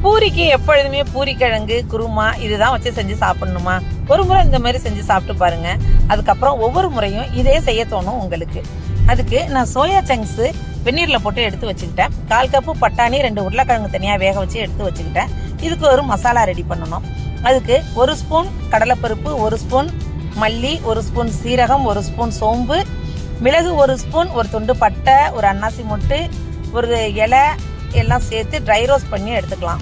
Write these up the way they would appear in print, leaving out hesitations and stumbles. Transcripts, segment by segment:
பூரிக்கு எப்பொழுதுமே பூரி கிழங்கு குருமா இதுதான் வச்சு செஞ்சு சாப்பிடணுமா? ஒரு முறை இந்த மாதிரி செஞ்சு சாப்பிட்டு பாருங்க. அதுக்கப்புறம் ஒவ்வொரு முறையும் இதே செய்ய தோணும் உங்களுக்கு. அதுக்கு நான் சோயா சங்க்ஸு வெந்நீரில் போட்டு எடுத்து வச்சுக்கிட்டேன். 1/4 கப்பு பட்டாணி, 2 உருளைக்கிழங்கு தனியாக வேக வச்சு எடுத்து வச்சுக்கிட்டேன். இதுக்கு ஒரு மசாலா ரெடி பண்ணணும். அதுக்கு 1 ஸ்பூன் கடலைப்பருப்பு, 1 ஸ்பூன் மல்லி, 1 ஸ்பூன் சீரகம், 1 ஸ்பூன் சோம்பு, மிளகு 1 ஸ்பூன், ஒரு துண்டு பட்டை, ஒரு அன்னாசி மொட்டு, ஒரு இலை எல்லாம் சேர்த்து ட்ரை ரோஸ்ட் பண்ணி எடுத்துக்கலாம்.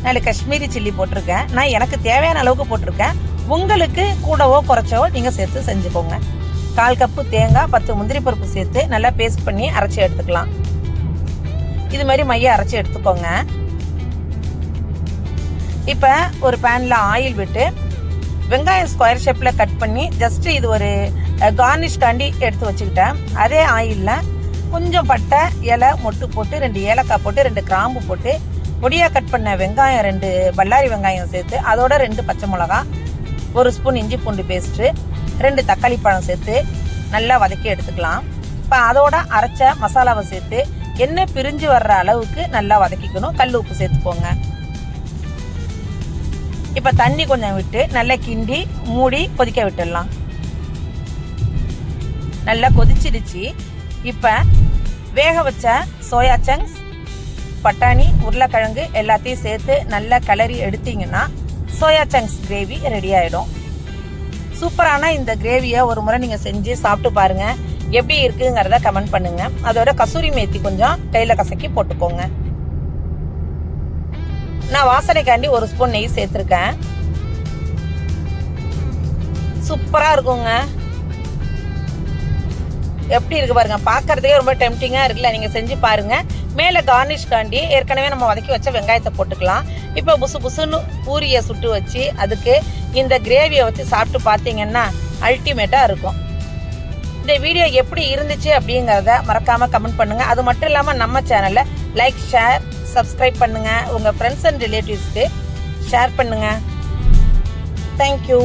நான் காஷ்மீரி சில்லி போட்டிருக்கேன். நான் எனக்கு தேவையான அளவுக்கு போட்டிருக்கேன். உங்களுக்கு கூடவோ குறைச்சவோ நீங்கள் சேர்த்து செஞ்சுக்கோங்க. 1/4 கப்பு தேங்காய், 10 முந்திரி பருப்பு சேர்த்து நல்லா பேஸ்ட் பண்ணி அரைச்சி எடுத்துக்கலாம். இது மாதிரி மைய அரைச்சி எடுத்துக்கோங்க. இப்போ ஒரு பேனில் ஆயில் விட்டு வெங்காயம் ஸ்கொயர் ஷேப்பில் கட் பண்ணி ஜஸ்ட் இது ஒரு கார்னிஷ் காண்டி எடுத்து வச்சுக்கிட்டேன். அதே ஆயிலில் கொஞ்சம் பட்டை, இலை, மொட்டு போட்டு 2 ஏலக்காய் போட்டு 2 கிராம்பு போட்டு பொடியாக கட் பண்ண வெங்காயம் 2 பல்லாரி வெங்காயம் சேர்த்து அதோட 2 பச்சை மிளகா, 1 ஸ்பூன் இஞ்சி பூண்டு பேஸ்ட்டு, 2 தக்காளி பழம் சேர்த்து நல்லா வதக்கி எடுத்துக்கலாம். இப்போ அதோட அரைச்ச மசாலாவை சேர்த்து எண்ணெய் பிரிஞ்சு வர்ற அளவுக்கு நல்லா வதக்கிக்கணும். கல் உப்பு சேர்த்துக்கோங்க. இப்போ தண்ணி கொஞ்சம் விட்டு நல்லா கிண்டி மூடி கொதிக்க விட்டுடலாம். நல்லா கொதிச்சிடுச்சு. இப்போ வேக வச்ச சோயா சங்க்ஸ், பட்டாணி, உருளைக்கிழங்கு எல்லாத்தையும் சேர்த்து நல்லா கிளறி எடுத்தீங்கன்னா சோயா சங்க்ஸ் கிரேவி ரெடி ஆகிடும். சூப்பரான இந்த கிரேவியை ஒரு முறை நீங்கள் செஞ்சு சாப்பிட்டு பாருங்கள். எப்படி இருக்குங்கிறத கமெண்ட் பண்ணுங்கள். அதோட கசூரி மேத்தி கொஞ்சம் கையில் கசக்கி போட்டுக்கோங்க. நான் வாசனைக்காண்டி 1 ஸ்பூன் நெய் சேர்த்துருக்கேன். சூப்பராக இருக்குங்க. எப்படி இருக்கு பாருங்க, பார்க்கறதுக்கே ரொம்ப டெம்டிங்காக இருக்குல்ல. நீங்கள் செஞ்சு பாருங்க. மேலே கார்னிஷ் காண்டி ஏற்கனவே நம்ம வதக்கி வச்ச வெங்காயத்தை போட்டுக்கலாம். இப்போ புசு புசுன்னு பூரியை சுட்டு வச்சு அதுக்கு இந்த கிரேவியை வச்சு சாப்பிட்டு பார்த்தீங்கன்னா அல்டிமேட்டாக இருக்கும். இந்த வீடியோ எப்படி இருந்துச்சு அப்படிங்கிறத மறக்காமல் கமெண்ட் பண்ணுங்கள். அது மட்டும் இல்லாமல் நம்ம சேனலை லைக், ஷேர், சப்ஸ்கிரைப் பண்ணுங்கள். உங்கள் ஃப்ரெண்ட்ஸ் அண்ட் ரிலேட்டிவ்ஸ்க்கு ஷேர் பண்ணுங்கள். தேங்க்யூ.